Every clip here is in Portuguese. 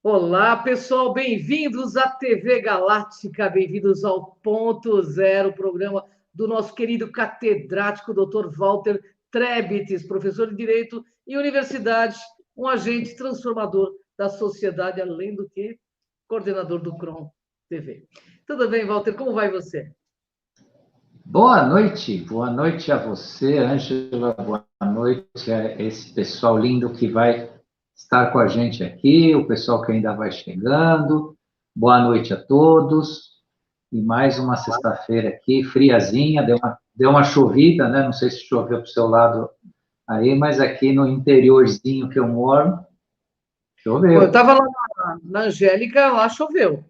Olá, pessoal, bem-vindos à TV Galáctica, bem-vindos ao Ponto Zero, programa do nosso querido catedrático Dr. Walter Trebites, professor de Direito e Universidade, um agente transformador da sociedade, além do que coordenador do CROM TV. Tudo bem, Walter? Como vai você? Boa noite a você, Ângela, boa noite a esse pessoal lindo que vai estar com a gente aqui, o pessoal que ainda vai chegando, boa noite a todos, e mais uma sexta-feira aqui, friazinha, deu uma chovida, né, não sei se choveu para o seu lado aí, mas aqui no interiorzinho que eu moro, Bom, eu choveu. estava lá na Angélica, lá choveu.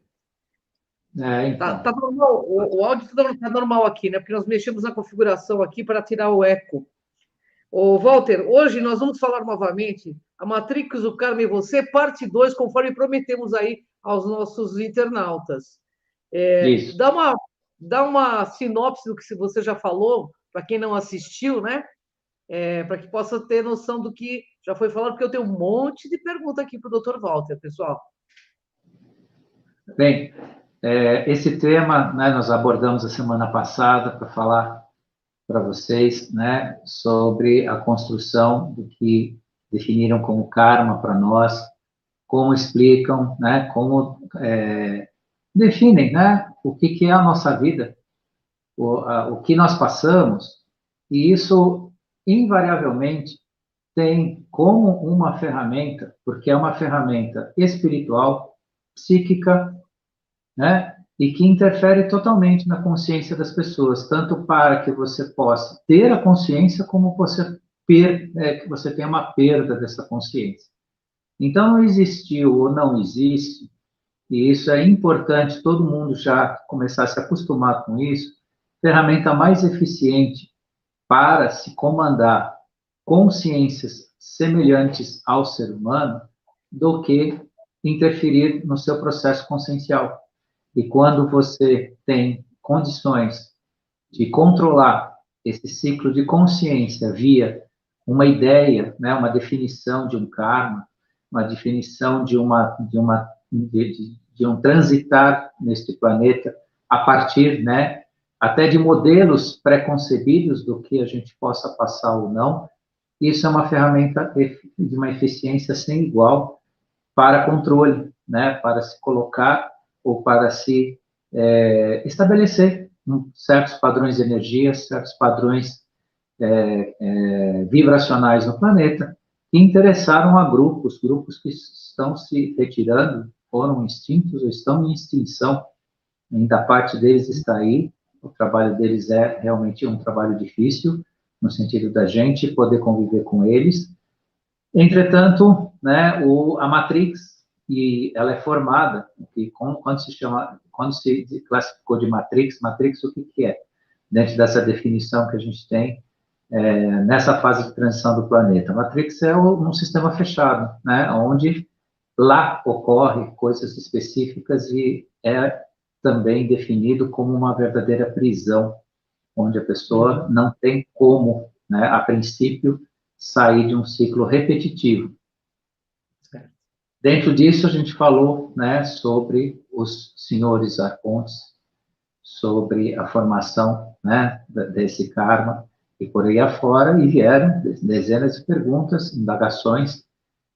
Tá Então, normal, o áudio está normal aqui, né? Porque nós mexemos na configuração aqui para tirar o eco. Ô, Walter, hoje nós vamos falar novamente a Matrix, o Karma e você, parte 2, conforme prometemos aí aos nossos internautas. isso. Dá uma sinopse do que você já falou, para quem não assistiu, né? Para que possa ter noção do que já foi falado, porque eu tenho um monte de pergunta aqui para o Dr. Walter, pessoal. Bem, esse tema, né, nós abordamos a semana passada para falar para vocês, né, sobre a construção do que definiram como karma para nós, como explicam, né, como definem, né, o que é a nossa vida, o que nós passamos, e isso invariavelmente tem como uma ferramenta, porque é uma ferramenta espiritual, psíquica, né? E que interfere totalmente na consciência das pessoas, tanto para que você possa ter a consciência, como que você tenha uma perda dessa consciência. Então, não existiu ou não existe, e isso é importante todo mundo já começar a se acostumar com isso, ferramenta mais eficiente para se comandar consciências semelhantes ao ser humano do que interferir no seu processo consciencial. E quando você tem condições de controlar esse ciclo de consciência via uma ideia, né, uma definição de um karma, uma definição de um transitar neste planeta a partir, né, até de modelos pré-concebidos do que a gente possa passar ou não, isso é uma ferramenta de uma eficiência sem igual para controle, né, para se colocar ou para se estabelecer certos padrões de energia, certos padrões vibracionais no planeta, que interessaram a grupos que estão se retirando, foram extintos ou estão em extinção, ainda parte deles está aí, o trabalho deles é realmente um trabalho difícil, no sentido da gente poder conviver com eles. Entretanto, né, a Matrix, e ela é formada, quando se classificou de Matrix, Matrix o que é? Dentro dessa definição que a gente tem nessa fase de transição do planeta. A Matrix é um sistema fechado, né, onde lá ocorre coisas específicas e é também definido como uma verdadeira prisão, onde a pessoa não tem como, né, a princípio, sair de um ciclo repetitivo. Dentro disso, a gente falou, né, sobre os senhores arcontes, sobre a formação, né, desse karma, e por aí afora, e vieram dezenas de perguntas, indagações,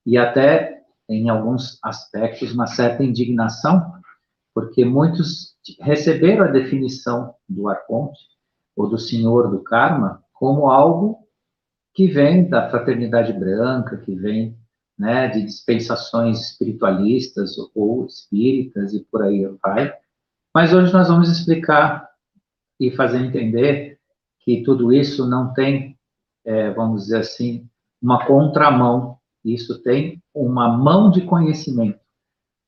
e até, em alguns aspectos, uma certa indignação, porque muitos receberam a definição do arconte, ou do senhor do karma, como algo que vem da fraternidade branca, que vem, né, de dispensações espiritualistas ou espíritas e por aí vai. Mas hoje nós vamos explicar e fazer entender que tudo isso não tem, vamos dizer assim, uma contramão. Isso tem uma mão de conhecimento,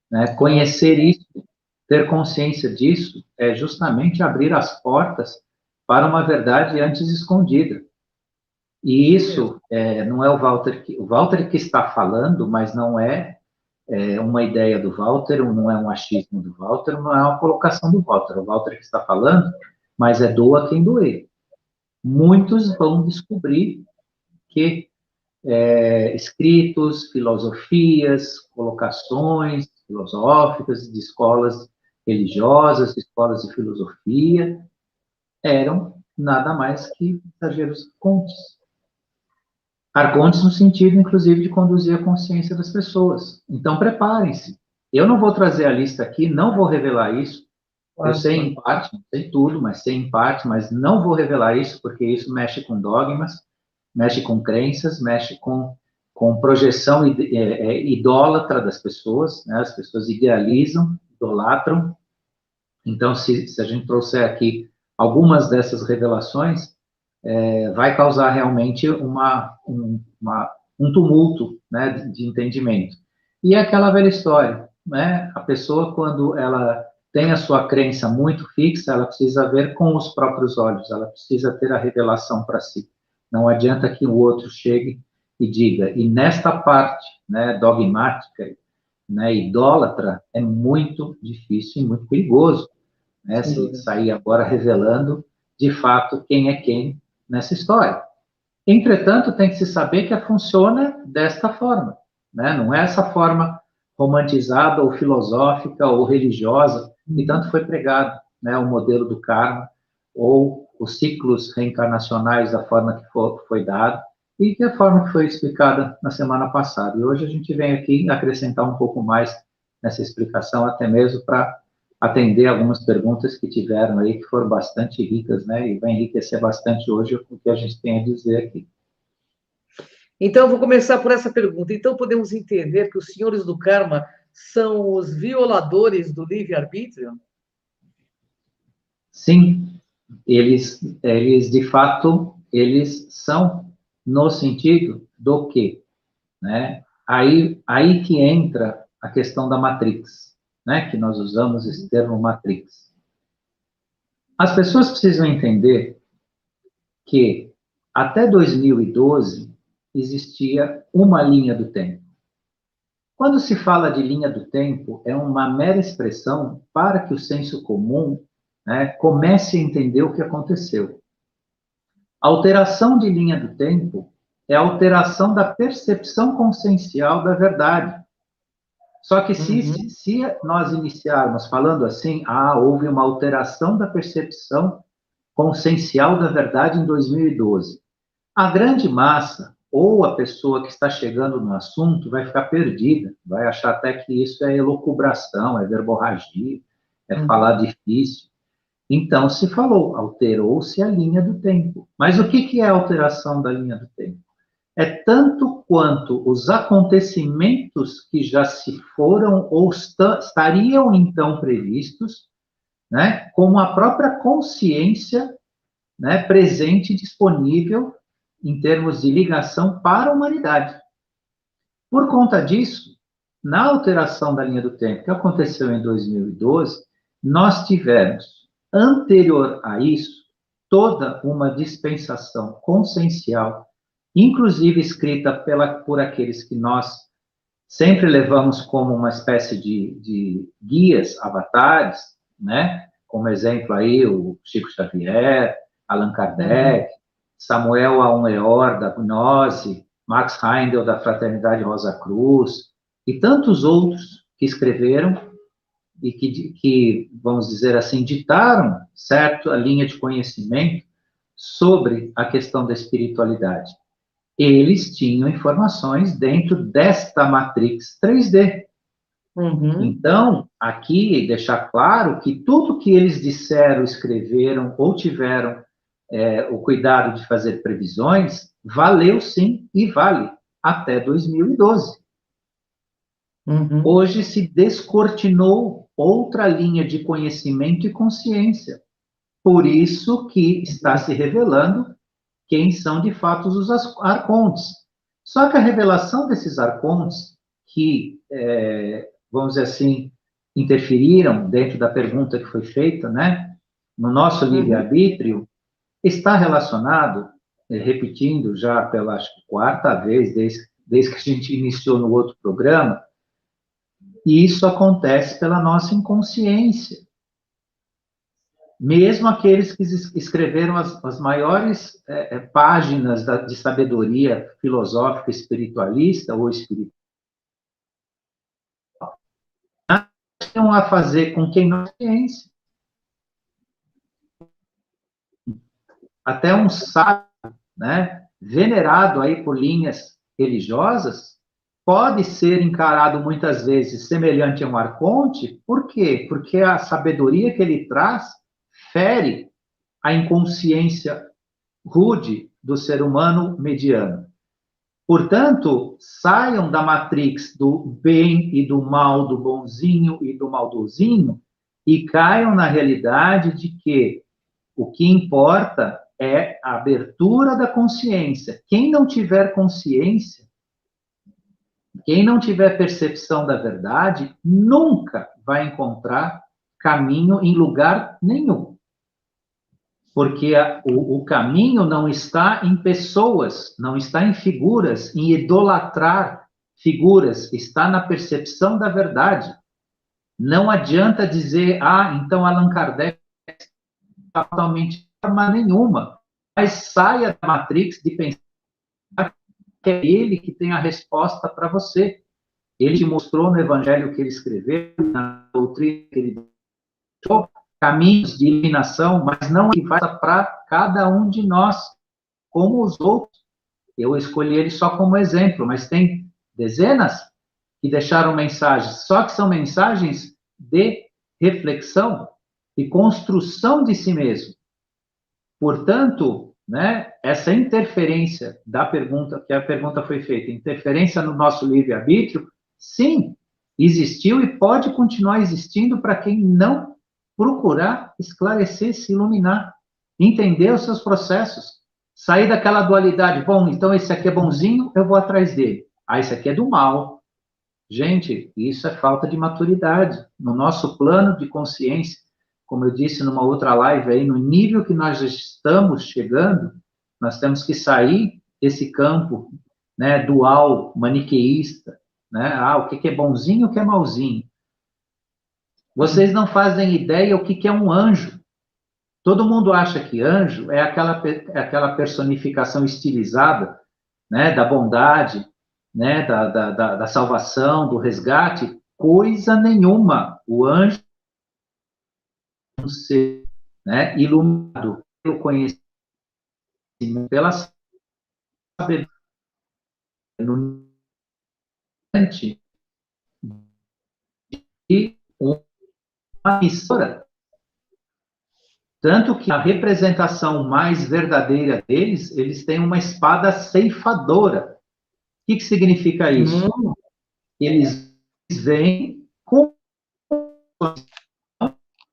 né? Conhecer isso, ter consciência disso, é justamente abrir as portas para uma verdade antes escondida. E isso não é o Walter que está falando, mas não é uma ideia do Walter, não é um achismo do Walter, não é uma colocação do Walter. O Walter que está falando, mas é doa quem doer. Muitos vão descobrir que escritos, filosofias, colocações, filosóficas, de escolas religiosas, de escolas de filosofia, eram nada mais que mensageiros arcontes. Arcontes no sentido, inclusive, de conduzir a consciência das pessoas. Então, preparem-se. Eu não vou trazer a lista aqui, não vou revelar isso. Eu sei em parte, não sei tudo, mas sei em parte, mas não vou revelar isso, porque isso mexe com dogmas, mexe com crenças, mexe com projeção idólatra das pessoas, né? As pessoas idealizam, idolatram. Então, se a gente trouxer aqui algumas dessas revelações, vai causar realmente um tumulto, né, de entendimento. E é aquela velha história, né? A pessoa, quando ela tem a sua crença muito fixa, ela precisa ver com os próprios olhos, ela precisa ter a revelação para si. Não adianta que o outro chegue e diga. E nesta parte, né, dogmática, né, idólatra, é muito difícil e muito perigoso, né, se sair agora revelando, de fato, quem é quem nessa história. Entretanto, tem que se saber que funciona desta forma, né? Não é essa forma romantizada ou filosófica ou religiosa que tanto foi pregado, né? O modelo do karma ou os ciclos reencarnacionais da forma que foi dado e que a forma que foi explicada na semana passada. E hoje a gente vem aqui acrescentar um pouco mais nessa explicação, até mesmo para atender algumas perguntas que tiveram aí, que foram bastante ricas, né? E vai enriquecer bastante hoje o que a gente tem a dizer aqui. Então, eu vou começar por essa pergunta. Então, podemos entender que os senhores do karma são os violadores do livre-arbítrio? Sim, eles de fato, eles são no sentido do quê? Né? Aí que entra a questão da Matrix, né? Que nós usamos esse termo Matrix. As pessoas precisam entender que até 2012 existia uma linha do tempo. Quando se fala de linha do tempo, é uma mera expressão para que o senso comum, né, comece a entender o que aconteceu. A alteração de linha do tempo é a alteração da percepção consciencial da verdade. Só que se nós iniciarmos falando assim, houve uma alteração da percepção consciencial da verdade em 2012. A grande massa, ou a pessoa que está chegando no assunto, vai ficar perdida, vai achar até que isso é elucubração, é verborragia, é falar difícil. Então, se falou, alterou-se a linha do tempo. Mas o que é a alteração da linha do tempo? É tanto quanto os acontecimentos que já se foram ou estariam então previstos, né, como a própria consciência, né, presente e disponível em termos de ligação para a humanidade. Por conta disso, na alteração da linha do tempo que aconteceu em 2012, nós tivemos, anterior a isso, toda uma dispensação consciencial, inclusive escrita por aqueles que nós sempre levamos como uma espécie de guias, avatares, né? Como exemplo aí o Chico Xavier, Allan Kardec, Samuel Aun-Weor, da Gnose, Max Heindel, da Fraternidade Rosa Cruz, e tantos outros que escreveram e que, vamos dizer assim, ditaram, certo, a linha de conhecimento sobre a questão da espiritualidade. Eles tinham informações dentro desta matrix 3D. Então, aqui, deixar claro que tudo que eles disseram, escreveram ou tiveram o cuidado de fazer previsões, valeu sim e vale até 2012. Hoje se descortinou outra linha de conhecimento e consciência. Por isso que está se revelando quem são de fato os arcontes. Só que a revelação desses arcontes, que, vamos dizer assim, interferiram dentro da pergunta que foi feita, né, no nosso livre-arbítrio, está relacionado, repetindo já pela acho que, quarta vez, desde que a gente iniciou no outro programa, e isso acontece pela nossa inconsciência. Mesmo aqueles que escreveram as maiores páginas de sabedoria filosófica espiritualista ou espiritual, tem a fazer com quem não tem ciência. Até um sábio, né, venerado aí por linhas religiosas, pode ser encarado muitas vezes semelhante a um arconte. Por quê? Porque a sabedoria que ele traz fere a inconsciência rude do ser humano mediano. Portanto, saiam da matrix do bem e do mal, do bonzinho e do maldozinho, e caiam na realidade de que o que importa é a abertura da consciência. Quem não tiver consciência, quem não tiver percepção da verdade, nunca vai encontrar caminho em lugar nenhum. Porque o caminho não está em pessoas, não está em figuras, em idolatrar figuras, está na percepção da verdade. Não adianta dizer, então Allan Kardec está totalmente de forma nenhuma, mas saia da matrix de pensar que é ele que tem a resposta para você. Ele te mostrou no evangelho que ele escreveu, na doutrina que ele deixou, caminhos de iluminação, mas não que faça para cada um de nós, como os outros. Eu escolhi ele só como exemplo, mas tem dezenas que deixaram mensagens, só que são mensagens de reflexão e construção de si mesmo. Portanto, né, essa interferência da pergunta, que a pergunta foi feita, interferência no nosso livre-arbítrio, sim, existiu e pode continuar existindo para quem não procurar esclarecer, se iluminar, entender os seus processos, sair daquela dualidade. Bom, então esse aqui é bonzinho, eu vou atrás dele. Esse aqui é do mal. Gente, isso é falta de maturidade. No nosso plano de consciência, como eu disse numa outra live aí, no nível que nós estamos chegando, nós temos que sair desse campo, né, dual, maniqueísta, né? O que é bonzinho e o que é malzinho. Vocês não fazem ideia o que é um anjo. Todo mundo acha que anjo é aquela personificação estilizada, né, da bondade, né, da salvação, do resgate. Coisa nenhuma. O anjo é um ser, né, iluminado pelo conhecimento, pela sabedoria, e uma emissora. Tanto que a representação mais verdadeira deles, eles têm uma espada ceifadora. O que significa isso? Eles vêm com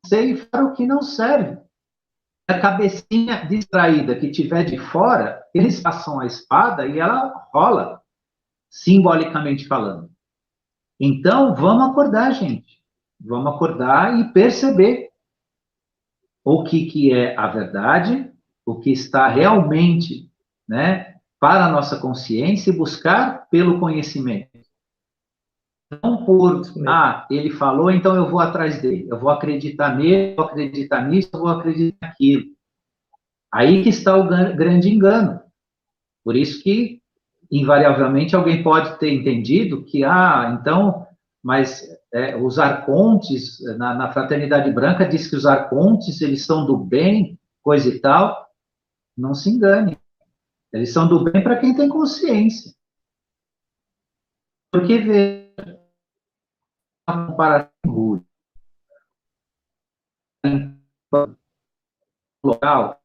ceifar o que não serve. A cabecinha distraída que tiver de fora, eles passam a espada e ela rola, simbolicamente falando. Então, vamos acordar, gente. Vamos acordar e perceber o que é a verdade, o que está realmente, né, para a nossa consciência e buscar pelo conhecimento. Não por, ele falou, então eu vou atrás dele. Eu vou acreditar nele, eu vou acreditar nisso, eu vou acreditar naquilo. Aí que está o grande engano. Por isso que, invariavelmente, alguém pode ter entendido que, então, mas os arcontes, na Fraternidade Branca, diz que os arcontes, eles são do bem, coisa e tal. Não se engane. Eles são do bem para quem tem consciência. Porque, veja, uma comparação rude. Local,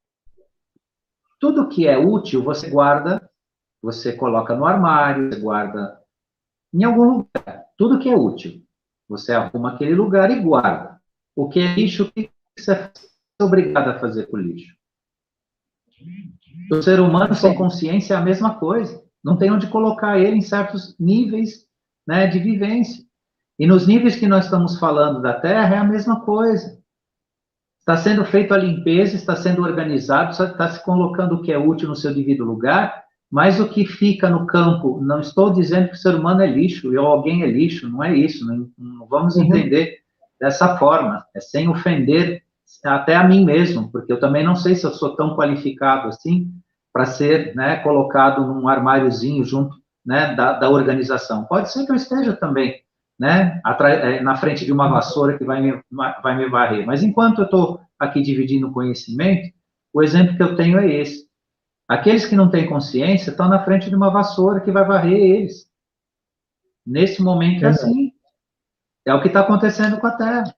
tudo que é útil, você guarda, você coloca no armário, você guarda em algum lugar. Tudo que é útil, você arruma aquele lugar e guarda. O que é lixo, o que você é obrigado a fazer com o lixo? O ser humano sem consciência é a mesma coisa. Não tem onde colocar ele em certos níveis, né, de vivência. E nos níveis que nós estamos falando da Terra, é a mesma coisa. Está sendo feita a limpeza, está sendo organizado, está se colocando o que é útil no seu devido lugar, mas o que fica no campo, não estou dizendo que o ser humano é lixo, ou alguém é lixo, não é isso, não vamos entender dessa forma, é sem ofender até a mim mesmo, porque eu também não sei se eu sou tão qualificado assim para ser, né, colocado num armáriozinho junto, né, da organização. Pode ser que eu esteja também, né, na frente de uma vassoura que vai me varrer. Mas enquanto eu estou aqui dividindo o conhecimento, o exemplo que eu tenho é esse. Aqueles que não têm consciência estão na frente de uma vassoura que vai varrer eles. Nesse momento é assim. É o que está acontecendo com a Terra.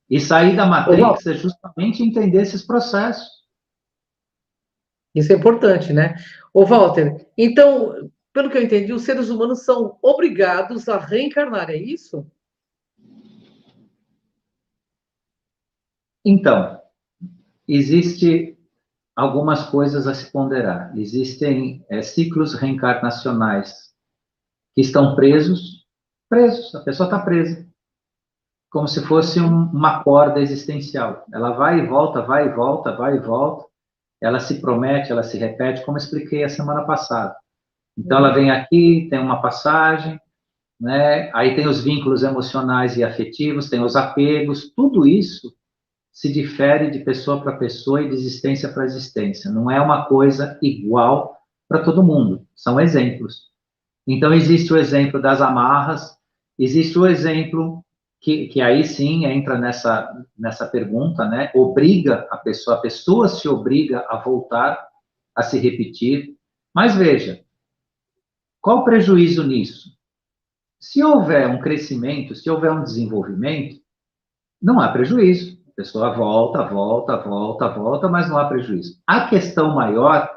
E sair da Matrix é justamente entender esses processos. Isso é importante, né? Ô, Walter, então, pelo que eu entendi, os seres humanos são obrigados a reencarnar, é isso? Então, existe algumas coisas a se ponderar. Existem ciclos reencarnacionais que estão presos, a pessoa está presa, como se fosse uma corda existencial. Ela vai e volta, vai e volta, vai e volta, ela se promete, ela se repete, como eu expliquei a semana passada. Então, ela vem aqui, tem uma passagem, né? Aí tem os vínculos emocionais e afetivos, tem os apegos, tudo isso se difere de pessoa para pessoa e de existência para existência. Não é uma coisa igual para todo mundo, são exemplos. Então, existe o exemplo das amarras, existe o exemplo que aí sim entra nessa pergunta, né? Obriga a pessoa se obriga a voltar a se repetir. Mas veja, qual o prejuízo nisso? Se houver um crescimento, se houver um desenvolvimento, não há prejuízo. A pessoa volta, volta, volta, volta, mas não há prejuízo. A questão maior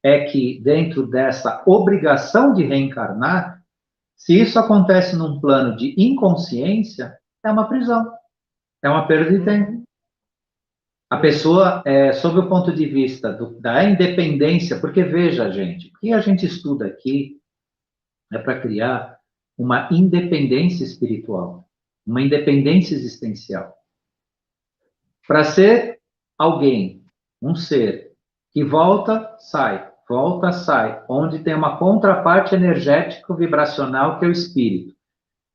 é que, dentro dessa obrigação de reencarnar, se isso acontece num plano de inconsciência, é uma prisão, é uma perda de tempo. A pessoa, sob o ponto de vista da independência, porque veja, gente, o que a gente estuda aqui é para criar uma independência espiritual, uma independência existencial. Para ser alguém, um ser, que volta, sai, onde tem uma contraparte energético vibracional que é o espírito.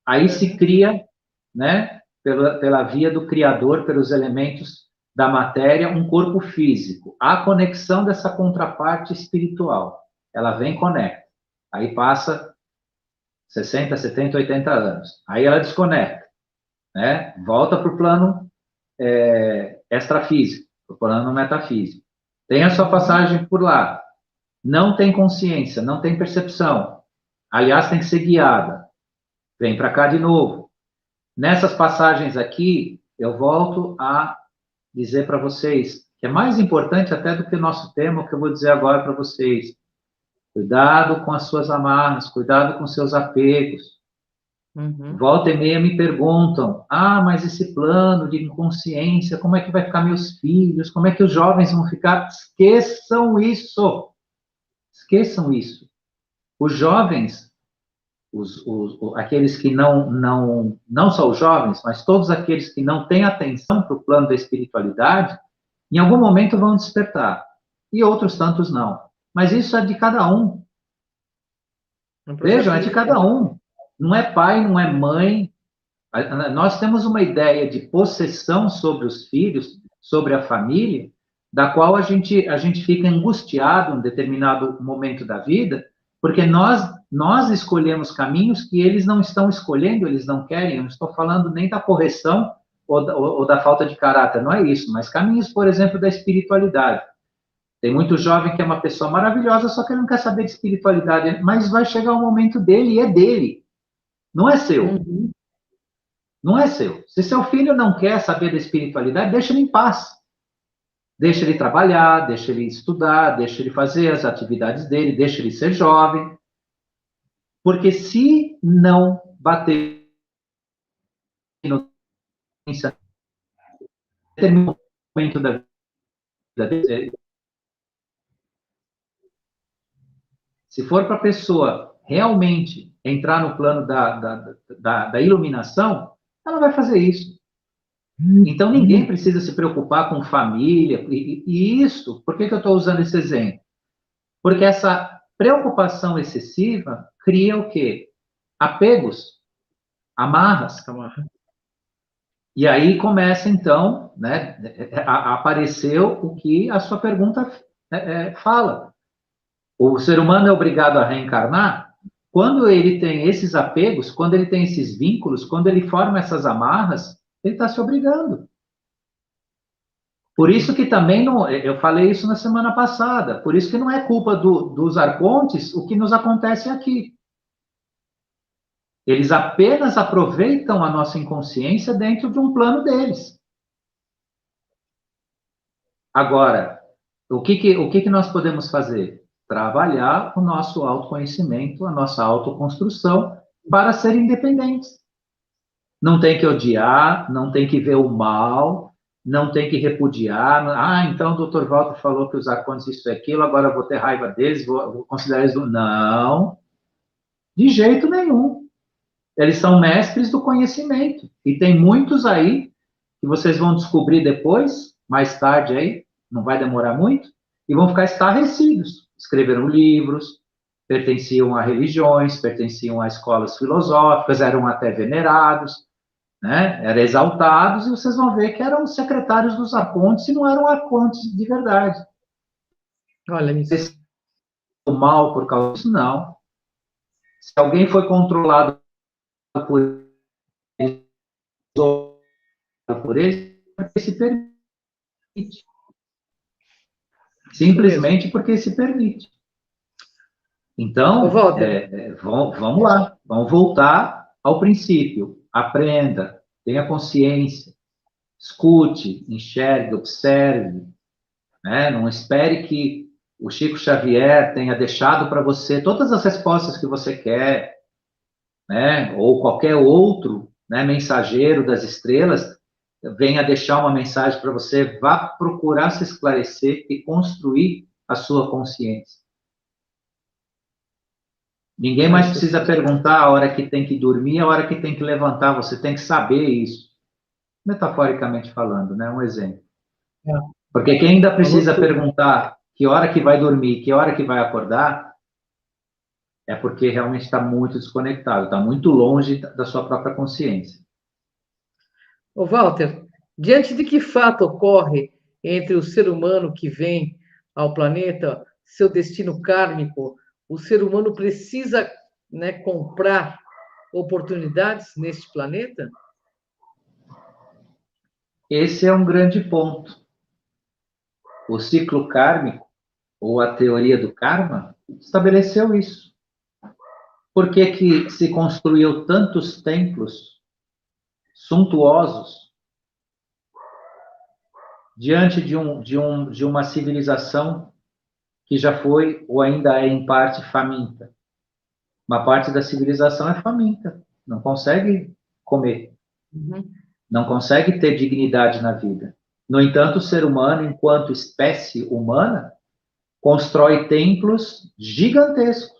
Aí se cria, né, pela via do Criador, pelos elementos da matéria, um corpo físico. A conexão dessa contraparte espiritual. Ela vem e conecta. Aí passa 60, 70, 80 anos. Aí ela desconecta, né? Volta para o plano extrafísico, para o plano metafísico. Tem a sua passagem por lá. Não tem consciência, não tem percepção. Aliás, tem que ser guiada. Vem para cá de novo. Nessas passagens aqui, eu volto a dizer para vocês, que é mais importante até do que o nosso tema, o que eu vou dizer agora para vocês. Cuidado com as suas amarras, cuidado com seus apegos. Volta e meia me perguntam, mas esse plano de inconsciência, como é que vai ficar meus filhos? Como é que os jovens vão ficar? Esqueçam isso. Esqueçam isso. Os jovens, aqueles que não só os jovens, mas todos aqueles que não têm atenção para o plano da espiritualidade, em algum momento vão despertar. E outros tantos não. Mas isso é de cada um. Vejam, é de cada um. Não é pai, não é mãe. Nós temos uma ideia de possessão sobre os filhos, sobre a família, da qual a gente fica angustiado em determinado momento da vida, porque nós escolhemos caminhos que eles não estão escolhendo, eles não querem. Eu não estou falando nem da correção ou da falta de caráter, não é isso, mas caminhos, por exemplo, da espiritualidade. Tem muito jovem que é uma pessoa maravilhosa, só que ele não quer saber de espiritualidade, mas vai chegar o momento dele e é dele, não é seu. Não é seu. Se seu filho não quer saber da espiritualidade, deixa ele em paz. Deixa ele trabalhar, deixa ele estudar, deixa ele fazer as atividades dele, deixa ele ser jovem. Porque se não bater no determinado momento da vida dele, se for para a pessoa realmente entrar no plano da iluminação, ela vai fazer isso. Então, ninguém precisa se preocupar com família. E isso, por que eu estou usando esse exemplo? Porque essa preocupação excessiva cria o quê? Apegos, amarras. E aí começa, então, né, apareceu o que a sua pergunta fala. O ser humano é obrigado a reencarnar? quando ele tem esses apegos, quando ele tem esses vínculos, quando ele forma essas amarras, ele está se obrigando. Por isso que também, não, eu falei isso na semana passada, por isso que não é culpa dos arcontes o que nos acontece aqui. Eles apenas aproveitam a nossa inconsciência dentro de um plano deles. Agora, o que nós podemos fazer? Trabalhar o nosso autoconhecimento, a nossa autoconstrução para ser independentes. Não tem que odiar, não tem que ver o mal, não tem que repudiar. Ah, então o Dr. Walter falou que os arcontes isso e aquilo, agora eu vou ter raiva deles, vou considerar eles... Não, de jeito nenhum. Eles são mestres do conhecimento. E tem muitos aí que vocês vão descobrir depois, mais tarde aí, não vai demorar muito, e vão ficar estarrecidos. Escreveram livros, pertenciam a religiões, pertenciam a escolas filosóficas, eram até venerados, né? Eram exaltados, e vocês vão ver que eram secretários dos arcontes e não eram arcontes de verdade. Olha isso. O mal por causa disso, não. Se alguém foi controlado por eles, porque se permite. Simplesmente porque se permite. Então, vamos lá, vamos voltar ao princípio. Aprenda, tenha consciência, escute, enxergue, observe, né? Não espere que o Chico Xavier tenha deixado para você todas as respostas que você quer, né? Ou qualquer outro, né, mensageiro das estrelas venha deixar uma mensagem para você. Vá procurar se esclarecer e construir a sua consciência. Ninguém mais precisa perguntar a hora que tem que dormir, a hora que tem que levantar. Você tem que saber isso. Metaforicamente falando, né? Um exemplo. Porque quem ainda precisa perguntar que hora que vai dormir, que hora que vai acordar, é porque realmente está muito desconectado, está muito longe da sua própria consciência. Ô, Walter, diante de que fato ocorre entre o ser humano que vem ao planeta, seu destino kármico, o ser humano precisa, né, comprar oportunidades neste planeta? Esse é um grande ponto. O ciclo kármico, ou a teoria do karma, estabeleceu isso. Por que que se construiu tantos templos suntuosos diante de uma civilização que já foi ou ainda é em parte faminta? Uma parte da civilização é faminta, não consegue comer, não consegue ter dignidade na vida. No entanto, o ser humano, enquanto espécie humana, constrói templos gigantescos.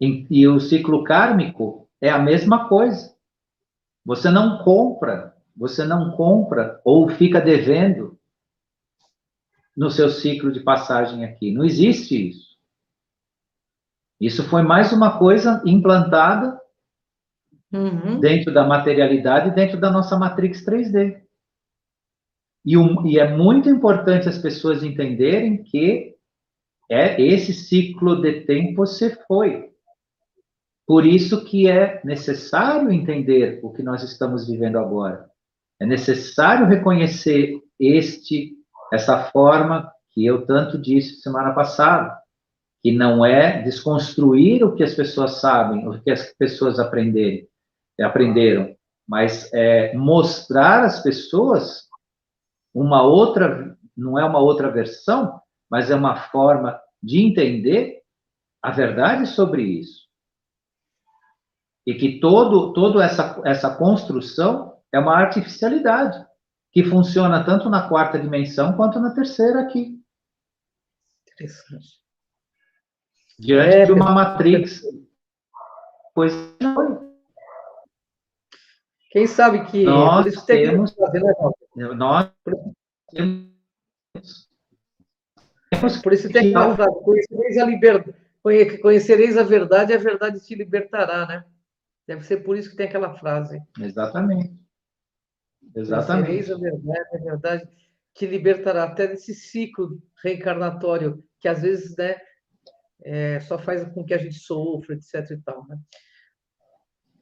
E o ciclo kármico é a mesma coisa. Você não compra ou fica devendo no seu ciclo de passagem aqui. Não existe isso. Isso foi mais uma coisa implantada dentro da materialidade, dentro da nossa Matrix 3D. E é muito importante as pessoas entenderem que esse ciclo de tempo se foi. Por isso que é necessário entender o que nós estamos vivendo agora. É necessário reconhecer essa forma que eu tanto disse semana passada, que não é desconstruir o que as pessoas sabem, o que as pessoas aprenderam, mas é mostrar às pessoas uma outra, não é uma outra versão, mas é uma forma de entender a verdade sobre isso. E que toda essa construção é uma artificialidade, que funciona tanto na quarta dimensão quanto na terceira aqui. Interessante. Diante de uma matrix. Pois foi. Quem sabe que Nós por isso tem temos, que fazer, né, nós temos por isso tem aquela frase, conhecereis a verdade e a verdade te libertará, né? Deve ser por isso que tem aquela frase. Exatamente. Conhecereis a verdade te libertará, até desse ciclo reencarnatório, que às vezes, né, só faz com que a gente sofra, etc. e tal, né?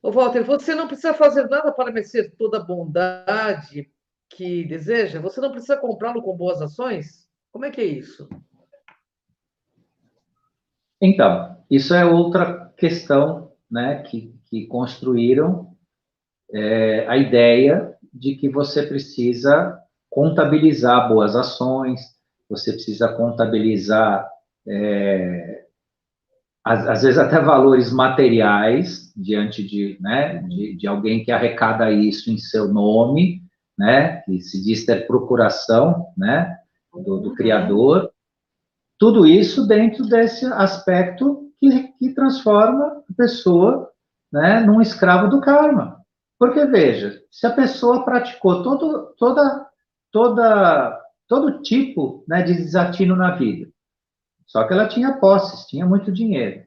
Ô, Walter, você não precisa fazer nada para merecer toda a bondade que deseja? Você não precisa comprá-lo com boas ações? Como é que é isso? Então, isso é outra questão, né, que construíram a ideia de que você precisa contabilizar boas ações, você precisa contabilizar, às vezes até valores materiais, diante de, né, de alguém que arrecada isso em seu nome, né, que se diz ter procuração, né, do criador, tudo isso dentro desse aspecto que transforma a pessoa, né, num escravo do karma. Porque, veja, se a pessoa praticou todo tipo, né, de desatino na vida, só que ela tinha posses, tinha muito dinheiro.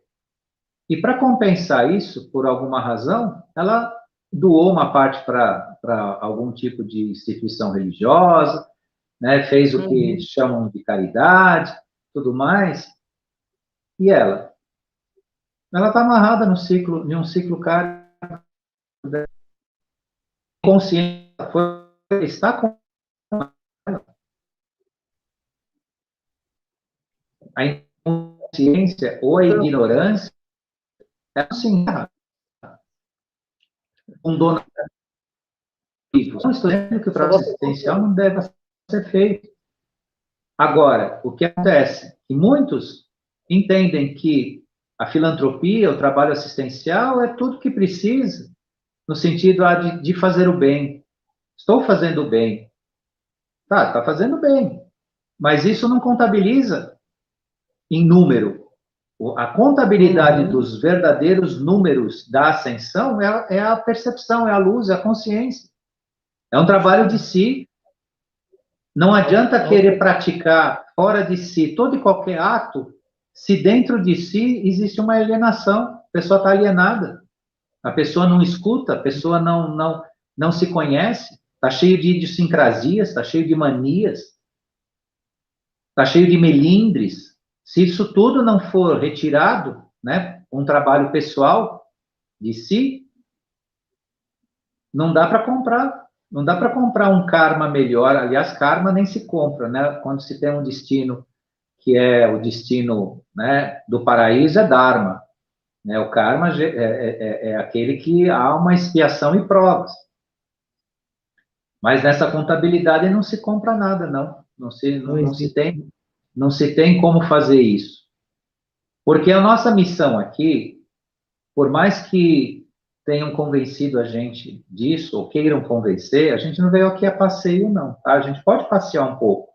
E para compensar isso, por alguma razão, ela doou uma parte para algum tipo de instituição religiosa, né, fez o que chamam de caridade, tudo mais, e ela está amarrada no ciclo, em um ciclo kármico, consciente, está com a inconsciência ou a ignorância, é assim, um dono. Não estou dizendo que o trabalho assistencial não deve ser feito. Agora, o que acontece? Que muitos entendem que a filantropia, o trabalho assistencial, é tudo que precisa, no sentido de fazer o bem. Estou fazendo o bem. Tá, está fazendo bem. Mas isso não contabiliza em número. A contabilidade dos verdadeiros números da ascensão é a percepção, é a luz, é a consciência. É um trabalho de si. Não adianta querer praticar fora de si todo e qualquer ato, se dentro de si existe uma alienação. A pessoa está alienada. A pessoa não escuta, a pessoa não se conhece, está cheio de idiosincrasias, está cheio de manias, está cheio de melindres. Se isso tudo não for retirado, né, um trabalho pessoal de si, não dá para comprar. Não dá para comprar um karma melhor. Aliás, karma nem se compra, né? Quando se tem um destino que é o destino, né, do paraíso, é dharma. Né? O karma é aquele que há uma expiação e provas. Mas nessa contabilidade não se compra nada, não. Não se tem como fazer isso. Porque a nossa missão aqui, por mais que tenham convencido a gente disso, ou queiram convencer, a gente não veio aqui a passeio, não. Tá? A gente pode passear um pouco,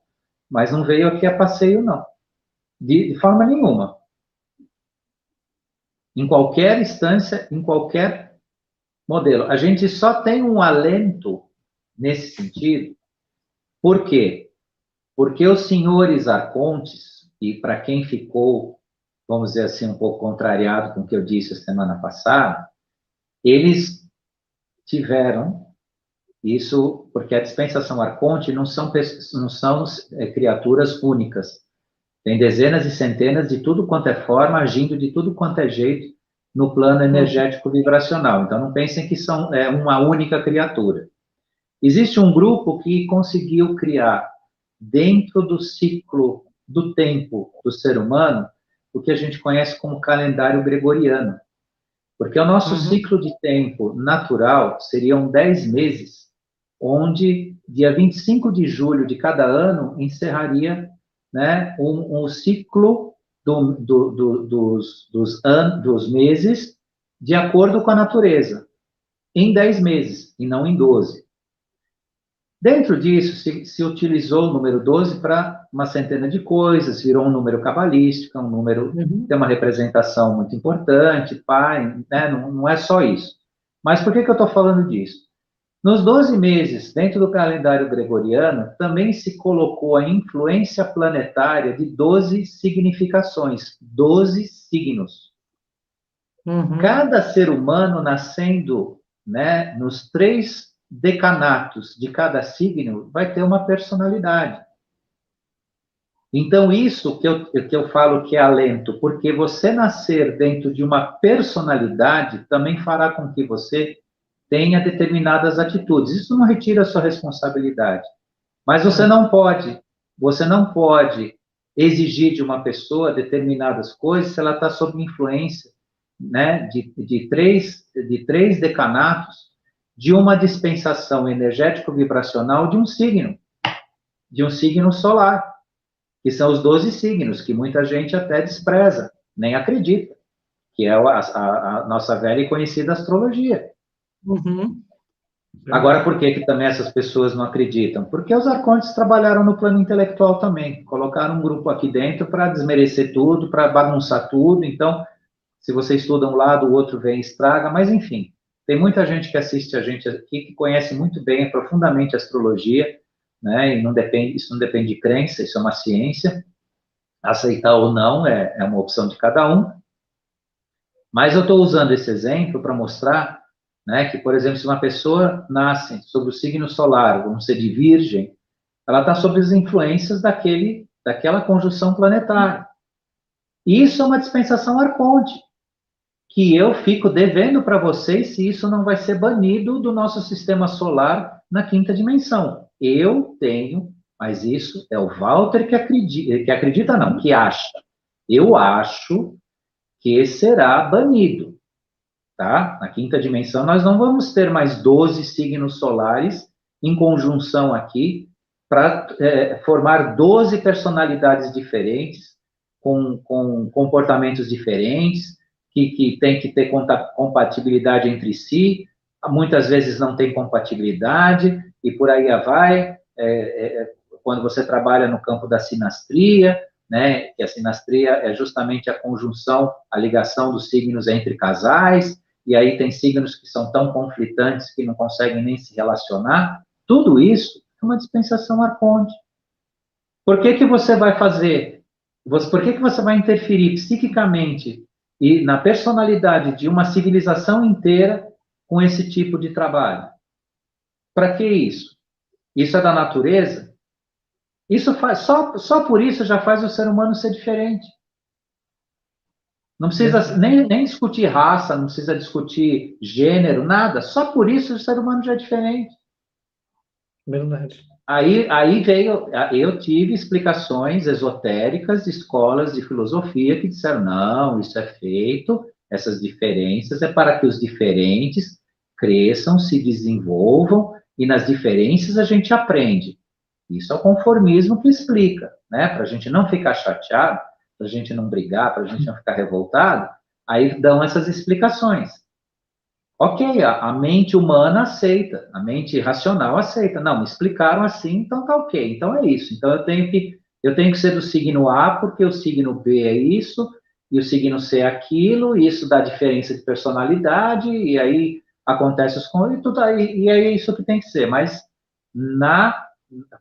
mas não veio aqui a passeio, não. De forma nenhuma. Em qualquer instância, em qualquer modelo. A gente só tem um alento nesse sentido. Por quê? Porque os senhores arcontes, e para quem ficou, vamos dizer assim, um pouco contrariado com o que eu disse a semana passada, eles tiveram isso, porque a dispensação arconte não são criaturas únicas. Tem dezenas e centenas de tudo quanto é forma, agindo de tudo quanto é jeito no plano energético vibracional. Então, não pensem que são uma única criatura. Existe um grupo que conseguiu criar, dentro do ciclo do tempo do ser humano, o que a gente conhece como calendário gregoriano. Porque o nosso ciclo de tempo natural seriam 10 meses, onde dia 25 de julho de cada ano encerraria, né, um ciclo dos meses de acordo com a natureza, em 10 meses, e não em 12. Dentro disso, se utilizou o número 12 para uma centena de coisas, virou um número cabalístico, um número que tem uma representação muito importante, pai, né? Não é só isso. Mas por que eu estou falando disso? Nos 12 meses, dentro do calendário gregoriano, também se colocou a influência planetária de 12 significações, 12 signos. Cada ser humano nascendo, né, nos 3 decanatos de cada signo vai ter uma personalidade. Então, isso que eu falo que é alento, porque você nascer dentro de uma personalidade também fará com que você tenha determinadas atitudes. Isso não retira a sua responsabilidade. Mas você não pode exigir de uma pessoa determinadas coisas se ela está sob influência, né, de três decanatos de uma dispensação energético-vibracional de um signo solar, que são os 12 signos, que muita gente até despreza, nem acredita, que é a nossa velha e conhecida astrologia. Uhum. Agora, por que também essas pessoas não acreditam? Porque os arcontes trabalharam no plano intelectual também, colocaram um grupo aqui dentro para desmerecer tudo, para bagunçar tudo. Então, se você estuda um lado, o outro vem e estraga, mas enfim, tem muita gente que assiste a gente aqui que conhece muito bem, profundamente a astrologia, né? E isso não depende de crença, isso é uma ciência. Aceitar ou não é uma opção de cada um. Mas eu estou usando esse exemplo para mostrar, né, que, por exemplo, se uma pessoa nasce sob o signo solar, vamos ser de Virgem, ela está sob as influências daquela conjunção planetária. E isso é uma dispensação arconte, que eu fico devendo para vocês se isso não vai ser banido do nosso sistema solar na quinta dimensão. Eu tenho, mas isso é o Walter que acredita não, que acha. Eu acho que será banido, tá? Na quinta dimensão, nós não vamos ter mais 12 signos solares em conjunção aqui para formar 12 personalidades diferentes, com comportamentos diferentes, que tem que ter compatibilidade entre si, muitas vezes não tem compatibilidade, e por aí vai, quando você trabalha no campo da sinastria, né, que a sinastria é justamente a conjunção, a ligação dos signos entre casais, e aí tem signos que são tão conflitantes que não conseguem nem se relacionar. Tudo isso é uma dispensação arconte. Por que que você vai fazer? Por que que você vai interferir psiquicamente e na personalidade de uma civilização inteira com esse tipo de trabalho? Para que isso? Isso é da natureza? Isso faz, só por isso já faz o ser humano ser diferente. Não precisa nem discutir raça, não precisa discutir gênero, nada. Só por isso o ser humano já é diferente. Verdade. Aí veio, eu tive explicações esotéricas de escolas de filosofia que disseram, não, isso é feito, essas diferenças é para que os diferentes cresçam, se desenvolvam, e nas diferenças a gente aprende. Isso é o conformismo que explica, né? Para a gente não ficar chateado, para a gente não brigar, para a gente não ficar revoltado, aí dão essas explicações. Ok, a mente humana aceita, a mente racional aceita. Não, me explicaram assim, então tá ok. Então é isso. Então eu tenho que ser do signo A porque o signo B é isso e o signo C é aquilo. E isso dá diferença de personalidade e aí acontece os e tudo aí e é isso que tem que ser. Mas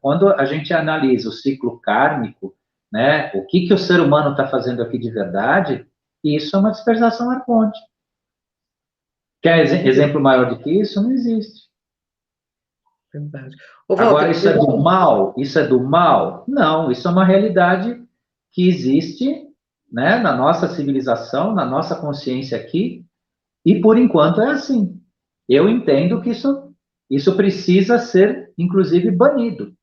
quando a gente analisa o ciclo kármico, né, o que o ser humano está fazendo aqui de verdade, isso é uma dispersação arconte. Quer exemplo maior do que isso? Não existe. Verdade. Ô, Agora, Walter, isso é do mal? Isso é do mal? Não, isso é uma realidade que existe, né, na nossa civilização, na nossa consciência aqui, e por enquanto é assim. Eu entendo que isso precisa ser, inclusive, banido.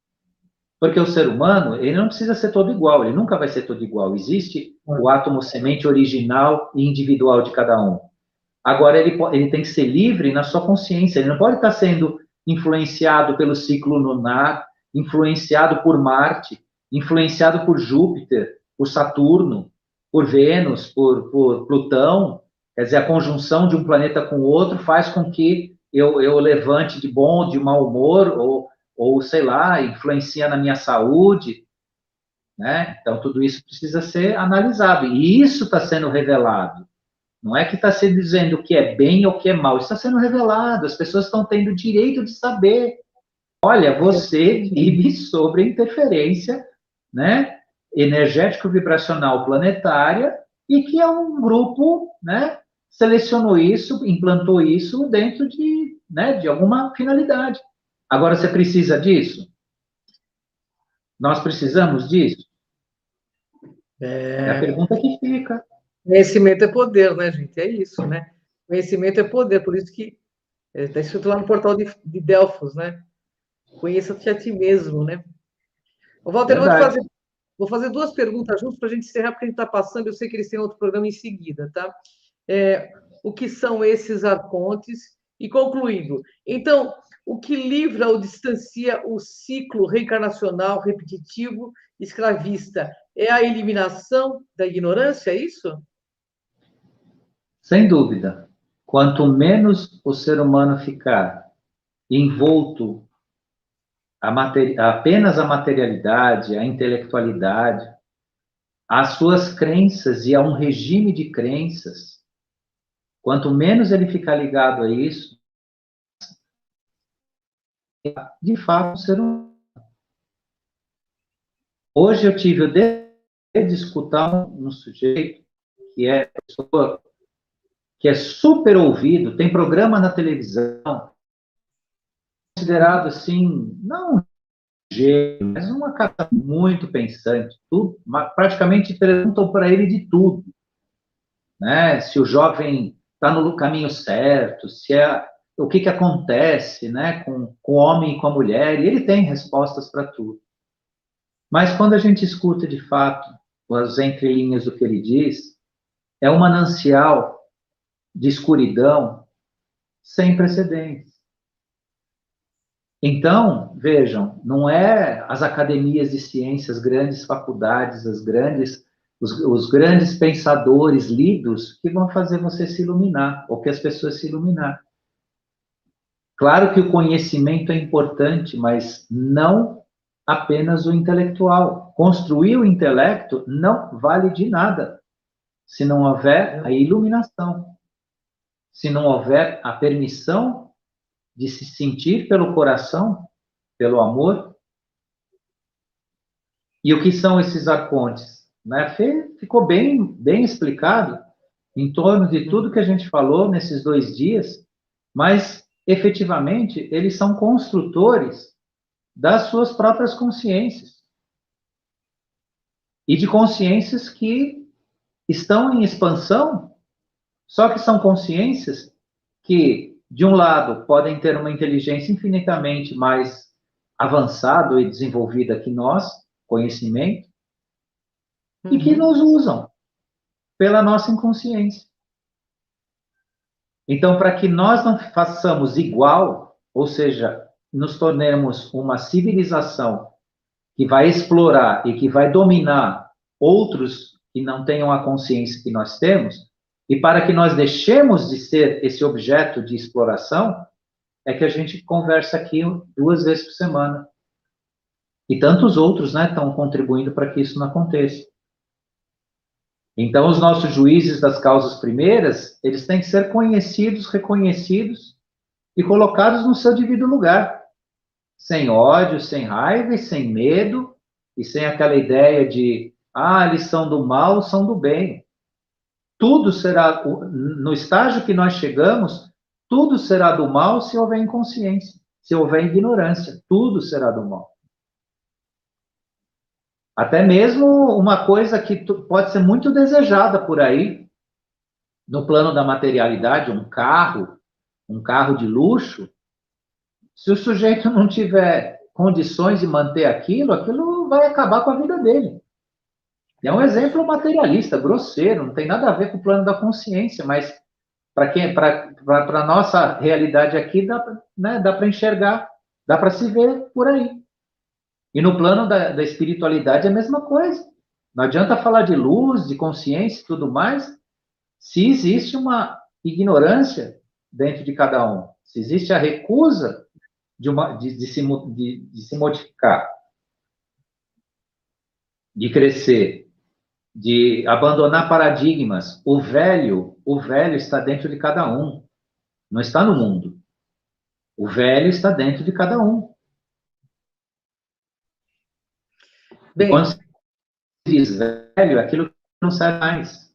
Porque o ser humano, ele não precisa ser todo igual, ele nunca vai ser todo igual. Existe o átomo semente original e individual de cada um. Agora, ele tem que ser livre na sua consciência, ele não pode estar sendo influenciado pelo ciclo lunar, influenciado por Marte, influenciado por Júpiter, por Saturno, por Vênus, por Plutão. Quer dizer, a conjunção de um planeta com o outro faz com que eu levante de bom, de mau humor, ou sei lá, influencia na minha saúde, né? Então, tudo isso precisa ser analisado. E isso está sendo revelado. Não é que está se dizendo o que é bem ou o que é mal. Isso está sendo revelado. As pessoas estão tendo o direito de saber. Olha, você vive sobre a interferência, né, energético-vibracional planetária e que é um grupo, né, selecionou isso, implantou isso dentro de alguma finalidade. Agora, você precisa disso? Nós precisamos disso? É a pergunta que fica. Conhecimento é poder, né, gente? É isso, né? Conhecimento é poder, por isso que está escrito lá no portal de Delfos, né? Conheça-te a ti mesmo, né? Ô, Walter, Verdade. vou fazer duas perguntas juntos para a gente encerrar, porque a gente está passando, eu sei que eles têm outro programa em seguida, tá? O que são esses arcontes? E concluindo, então, o que livra ou distancia o ciclo reencarnacional repetitivo escravista é a eliminação da ignorância, é isso? Sem dúvida. Quanto menos o ser humano ficar envolto apenas a materialidade, a intelectualidade, às suas crenças e a um regime de crenças, quanto menos ele ficar ligado a isso, de fato, o ser humano. Hoje eu tive o dever de escutar um sujeito que é pessoa que é super ouvido, tem programa na televisão, considerado assim, não gênio, mas uma cara muito pensante, tudo, praticamente perguntam para ele de tudo, né? Se o jovem está no caminho certo, se é o que acontece, né, com o homem e com a mulher, e ele tem respostas para tudo. Mas quando a gente escuta de fato as entrelinhas do que ele diz, é um manancial de escuridão sem precedentes. Então, vejam, não é as academias de ciências, grandes faculdades, os grandes pensadores lidos que vão fazer você se iluminar, ou que as pessoas se iluminar. Claro que o conhecimento é importante, mas não apenas o intelectual. Construir o intelecto não vale de nada se não houver a iluminação, se não houver a permissão de se sentir pelo coração, pelo amor. E o que são esses arcontes? Né? Ficou bem explicado em torno de tudo que a gente falou nesses 2 dias, mas efetivamente eles são construtores das suas próprias consciências e de consciências que estão em expansão, só que são consciências que, de um lado, podem ter uma inteligência infinitamente mais avançada e desenvolvida que nós, conhecimento, e que nos usam pela nossa inconsciência. Então, para que nós não façamos igual, ou seja, nos tornemos uma civilização que vai explorar e que vai dominar outros que não tenham a consciência que nós temos, e para que nós deixemos de ser esse objeto de exploração, é que a gente conversa aqui 2 vezes por semana. E tantos outros, né, estão contribuindo para que isso não aconteça. Então, os nossos juízes das causas primeiras, eles têm que ser conhecidos, reconhecidos e colocados no seu devido lugar, sem ódio, sem raiva e sem medo, e sem aquela ideia de, eles são do mal, são do bem. Tudo será, no estágio que nós chegamos, tudo será do mal se houver inconsciência, se houver ignorância, tudo será do mal. Até mesmo uma coisa que pode ser muito desejada por aí, no plano da materialidade, um carro de luxo, se o sujeito não tiver condições de manter aquilo vai acabar com a vida dele. É um exemplo materialista, grosseiro, não tem nada a ver com o plano da consciência, mas para a nossa realidade aqui dá para enxergar, dá para se ver por aí. E no plano da espiritualidade é a mesma coisa. Não adianta falar de luz, de consciência e tudo mais, se existe uma ignorância dentro de cada um, se existe a recusa de se modificar, de crescer, de abandonar paradigmas. O velho está dentro de cada um, não está no mundo. O velho está dentro de cada um. E quando se diz velho, é aquilo que não serve mais.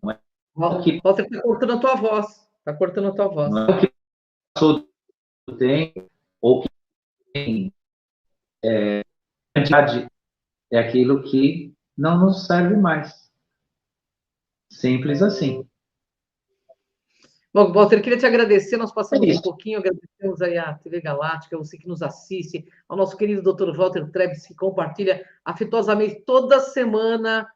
Não é o que, Walter, está cortando a tua voz. Está cortando a tua voz. não é o que passou do tempo, ou que tem quantidade é aquilo que não nos serve mais. Simples assim. Bom, Walter, queria te agradecer, nós passamos É um isso. pouquinho, agradecemos aí à TV Galáctica, você que nos assiste, ao nosso querido Dr. Walter Trebs, que compartilha afetuosamente toda semana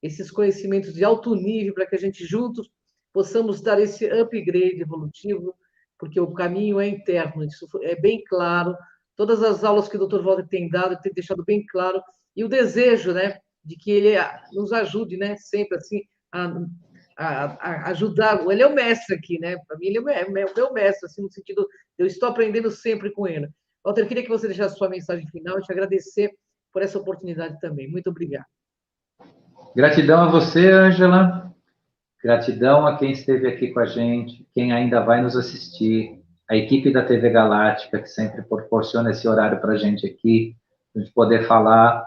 esses conhecimentos de alto nível para que a gente juntos possamos dar esse upgrade evolutivo, porque o caminho é interno, isso é bem claro. Todas as aulas que o Dr. Walter tem dado, tem deixado bem claro, e o desejo, né, de que ele nos ajude, né, sempre assim, a ajudar. Ele é o mestre aqui, né? Para mim, ele é o meu mestre, assim, no sentido, eu estou aprendendo sempre com ele. Walter, queria que você deixasse sua mensagem final e te agradecer por essa oportunidade também. Muito obrigado. Gratidão a você, Ângela. Gratidão a quem esteve aqui com a gente, quem ainda vai nos assistir, a equipe da TV Galáctica, que sempre proporciona esse horário para a gente aqui, para a gente poder falar.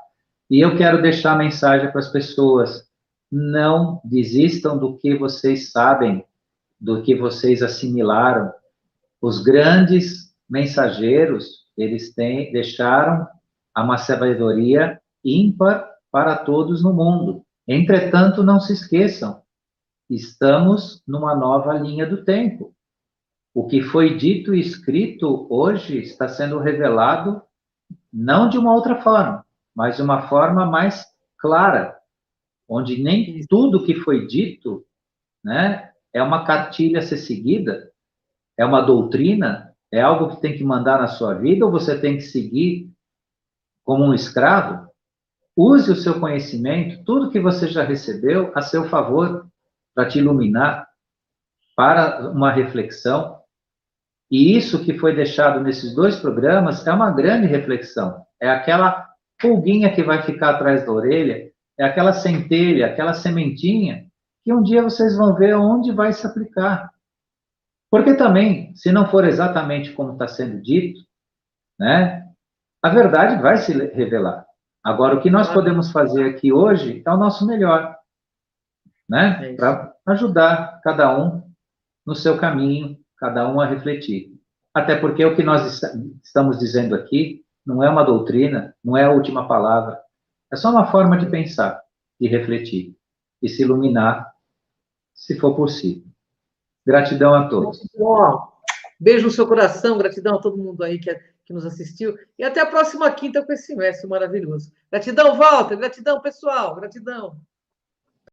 E eu quero deixar a mensagem para as pessoas: não desistam do que vocês sabem, do que vocês assimilaram. Os grandes mensageiros, eles deixaram uma sabedoria ímpar para todos no mundo. Entretanto, não se esqueçam, estamos numa nova linha do tempo. O que foi dito e escrito hoje está sendo revelado não de uma outra forma, mas de uma forma mais clara, onde nem tudo que foi dito, né, é uma cartilha a ser seguida, é uma doutrina, é algo que tem que mandar na sua vida ou você tem que seguir como um escravo. Use o seu conhecimento, tudo que você já recebeu, a seu favor, para te iluminar, para uma reflexão. E isso que foi deixado nesses 2 programas é uma grande reflexão. É aquela pulguinha que vai ficar atrás da orelha, é aquela centelha, aquela sementinha, que um dia vocês vão ver onde vai se aplicar. Porque também, se não for exatamente como está sendo dito, né, a verdade vai se revelar. Agora, o que nós podemos fazer aqui hoje é o nosso melhor, né, para ajudar cada um no seu caminho, cada um a refletir. Até porque o que nós estamos dizendo aqui não é uma doutrina, não é a última palavra, é só uma forma de pensar, de refletir e se iluminar, se for possível. Gratidão a todos. Beijo no seu coração, gratidão a todo mundo aí que nos assistiu. E até a próxima quinta com esse mestre maravilhoso. Gratidão, Walter, gratidão, pessoal, gratidão.